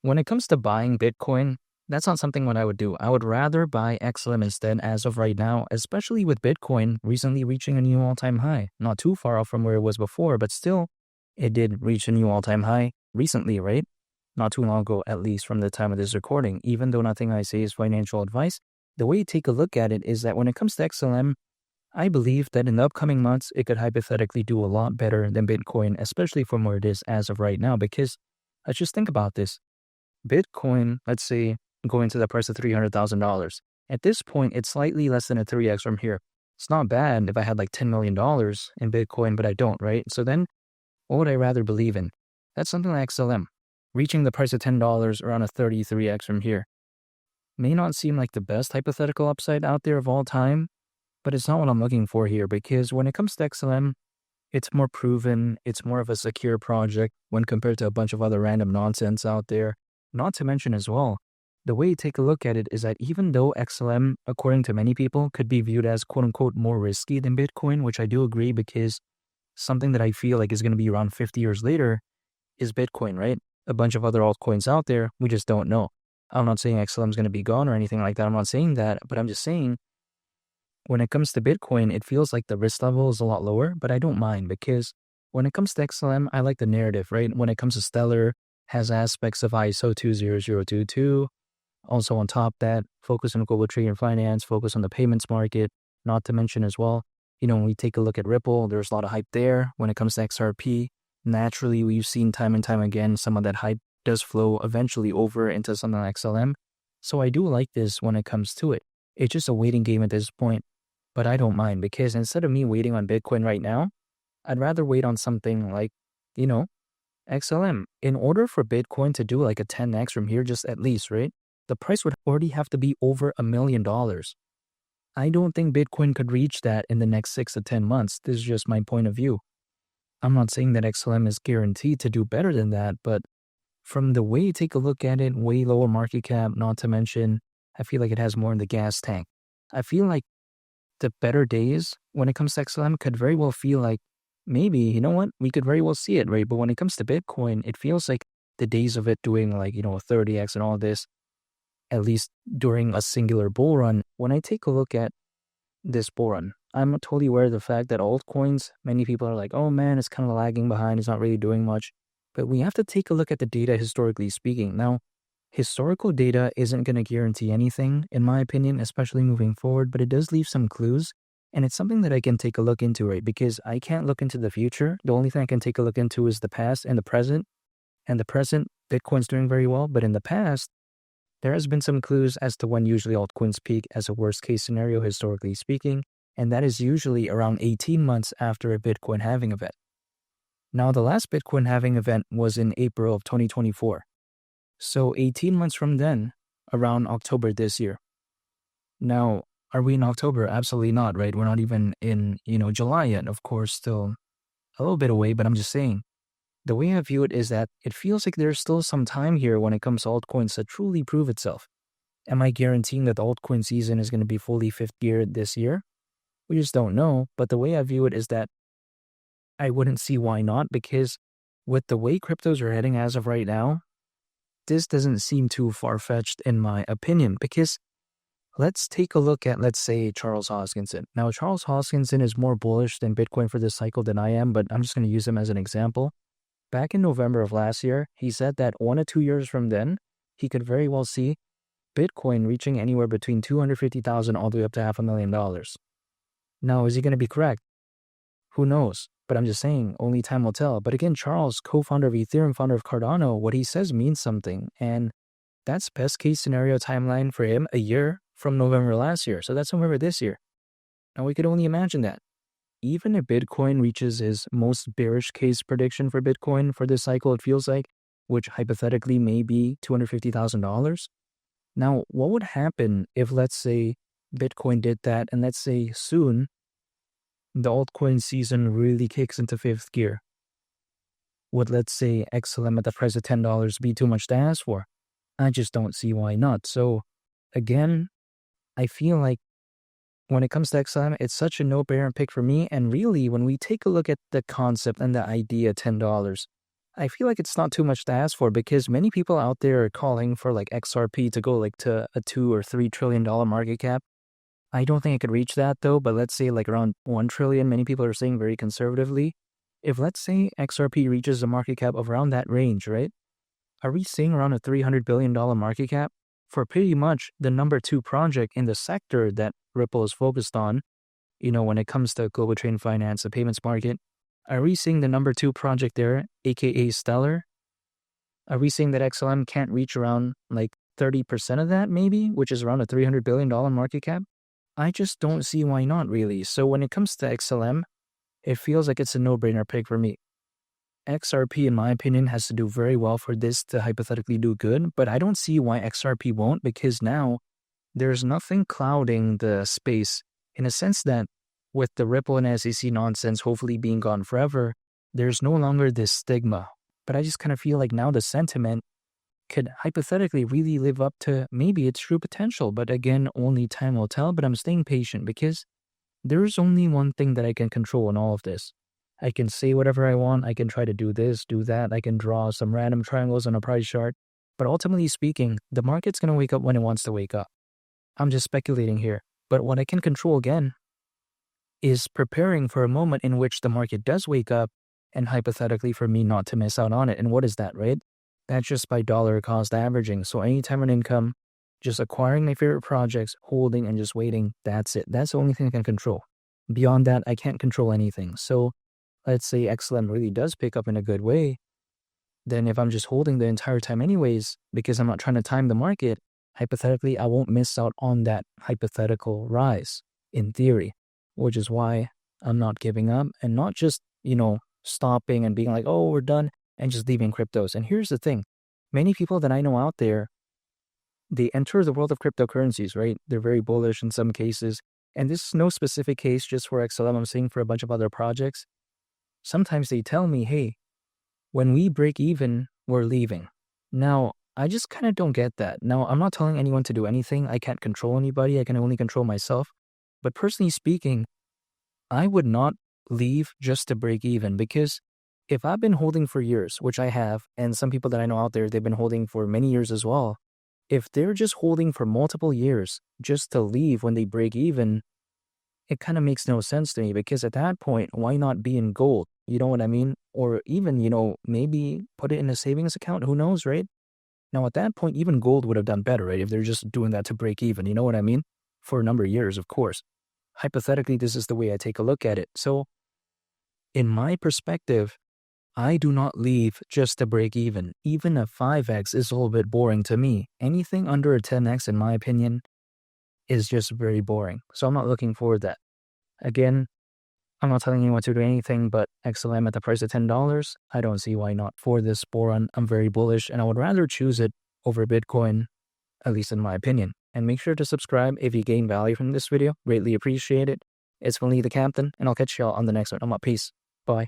when it comes to buying Bitcoin, that's not something what I would do. I would rather buy XLM instead as of right now, especially with Bitcoin recently reaching a new all-time high. Not too far off from where it was before, but still, it did reach a new all-time high recently, right? Not too long ago, at least from the time of this recording. Even though nothing I say is financial advice, the way you take a look at it is that when it comes to XLM, I believe that in the upcoming months, it could hypothetically do a lot better than Bitcoin, especially from where it is as of right now, because let's just think about this. Bitcoin, let's say, going to the price of $300,000. At this point, it's slightly less than a 3x from here. It's not bad if I had like $10 million in Bitcoin, but I don't, right? So then what would I rather believe in? That's something like XLM. Reaching the price of $10 around a 33x from here may not seem like the best hypothetical upside out there of all time, but it's not what I'm looking for here, because when it comes to XLM, it's more proven, it's more of a secure project when compared to a bunch of other random nonsense out there. Not to mention as well, the way you take a look at it is that even though XLM, according to many people, could be viewed as quote unquote more risky than Bitcoin, which I do agree, because something that I feel like is going to be around 50 years later is Bitcoin, right? A bunch of other altcoins out there, we just don't know. I'm not saying XLM is going to be gone or anything like that. I'm not saying that, but I'm just saying when it comes to Bitcoin, it feels like the risk level is a lot lower, but I don't mind, because when it comes to XLM, I like the narrative, right? When it comes to Stellar, has aspects of ISO 20022. Also on top of that, focus on global trade and finance, focus on the payments market, not to mention as well, when we take a look at Ripple, there's a lot of hype there. When it comes to XRP, naturally, we've seen time and time again, some of that hype does flow eventually over into something like XLM. So I do like this when it comes to it. It's just a waiting game at this point, but I don't mind, because instead of me waiting on Bitcoin right now, I'd rather wait on something like, XLM. In order for Bitcoin to do like a 10x from here, just at least, right? The price would already have to be over $1 million. I don't think Bitcoin could reach that in the next 6 to 10 months. This is just my point of view. I'm not saying that XLM is guaranteed to do better than that, but from the way you take a look at it, way lower market cap, not to mention, I feel like it has more in the gas tank. I feel like the better days when it comes to XLM could very well feel like, maybe, you know what, we could very well see it, right? But when it comes to Bitcoin, it feels like the days of it doing like, 30x and all this, at least during a singular bull run. When I take a look at this bull run, I'm totally aware of the fact that altcoins, many people are like, oh man, it's kind of lagging behind, it's not really doing much. But we have to take a look at the data historically speaking. Now, historical data isn't going to guarantee anything, in my opinion, especially moving forward, but it does leave some clues. And it's something that I can take a look into, right? Because I can't look into the future. The only thing I can take a look into is the past and the present. And the present, Bitcoin's doing very well. But in the past, there has been some clues as to when usually altcoins peak as a worst case scenario, historically speaking. And that is usually around 18 months after a Bitcoin halving event. Now, the last Bitcoin halving event was in April of 2024. So 18 months from then, around October this year. Now, are we in October? Absolutely not, right? We're not even in, July yet. Of course, still a little bit away, but I'm just saying. The way I view it is that it feels like there's still some time here when it comes to altcoins to truly prove itself. Am I guaranteeing that the altcoin season is going to be fully fifth gear this year? We just don't know. But the way I view it is that I wouldn't see why not, because with the way cryptos are heading as of right now, this doesn't seem too far-fetched in my opinion, because let's take a look at, let's say, Charles Hoskinson. Now, Charles Hoskinson is more bullish than Bitcoin for this cycle than I am, but I'm just going to use him as an example. Back in November of last year, he said that 1 to 2 years from then, he could very well see Bitcoin reaching anywhere between $250,000 all the way up to $500,000. Now, is he going to be correct? Who knows? But I'm just saying, only time will tell. But again, Charles, co-founder of Ethereum, founder of Cardano, what he says means something. And that's best case scenario timeline for him a year from November last year. So that's November this year. Now we could only imagine that. Even if Bitcoin reaches his most bearish case prediction for Bitcoin for this cycle, it feels like, which hypothetically may be $250,000. Now, what would happen if, let's say, Bitcoin did that, and let's say soon, the altcoin season really kicks into fifth gear? Would, let's say, XLM at the price of $10 be too much to ask for? I just don't see why not. So, again, I feel like when it comes to XLM, it's such a no-brainer pick for me. And really, when we take a look at the concept and the idea $10, I feel like it's not too much to ask for because many people out there are calling for like XRP to go like to a $2 or $3 trillion market cap. I don't think it could reach that though, but let's say like around 1 trillion, many people are saying very conservatively. If let's say XRP reaches a market cap of around that range, right? Are we seeing around a $300 billion market cap for pretty much the number 2 project in the sector that Ripple is focused on, when it comes to global trade and finance, the payments market? Are we seeing the number 2 project there, aka Stellar? Are we seeing that XLM can't reach around like 30% of that maybe, which is around a $300 billion market cap? I just don't see why not really. So when it comes to XLM, it feels like it's a no-brainer pick for me. XRP, in my opinion, has to do very well for this to hypothetically do good, but I don't see why XRP won't because now there's nothing clouding the space in a sense that with the Ripple and SEC nonsense hopefully being gone forever, there's no longer this stigma. But I just kind of feel like now the sentiment could hypothetically really live up to maybe its true potential. But again, only time will tell, but I'm staying patient because there's only one thing that I can control in all of this. I can say whatever I want. I can try to do this, do that. I can draw some random triangles on a price chart. But ultimately speaking, the market's going to wake up when it wants to wake up. I'm just speculating here. But what I can control again is preparing for a moment in which the market does wake up and hypothetically for me not to miss out on it. And what is that, right? That's just by dollar cost averaging. So anytime an income, just acquiring my favorite projects, holding and just waiting, that's it. That's the only thing I can control. Beyond that, I can't control anything. So let's say XLM really does pick up in a good way. Then if I'm just holding the entire time anyways, because I'm not trying to time the market, hypothetically, I won't miss out on that hypothetical rise in theory, which is why I'm not giving up and not just, stopping and being like, oh, we're done and just leaving cryptos. And here's the thing. Many people that I know out there, they enter the world of cryptocurrencies, right? They're very bullish in some cases. And this is no specific case just for XLM. I'm saying for a bunch of other projects. Sometimes they tell me, hey, when we break even, we're leaving. Now, I just kind of don't get that. Now, I'm not telling anyone to do anything. I can't control anybody. I can only control myself. But personally speaking, I would not leave just to break even because if I've been holding for years, which I have, and some people that I know out there, they've been holding for many years as well. If they're just holding for multiple years just to leave when they break even, it kind of makes no sense to me because at that point, why not be in gold? You know what I mean? Or even, maybe put it in a savings account. Who knows, right? Now, at that point, even gold would have done better, right? If they're just doing that to break even, you know what I mean? For a number of years, of course. Hypothetically, this is the way I take a look at it. So, in my perspective, I do not leave just to break even. Even a 5x is a little bit boring to me. Anything under a 10x, in my opinion, is just very boring. So I'm not looking for that. Again, I'm not telling anyone to do anything, but XLM at the price of $10, I don't see why not. For this Boron, I'm very bullish, and I would rather choose it over Bitcoin, at least in my opinion. And make sure to subscribe if you gain value from this video. Greatly appreciate it. It's Lee the Captain, and I'll catch y'all on the next one. I'm out. Peace. Bye.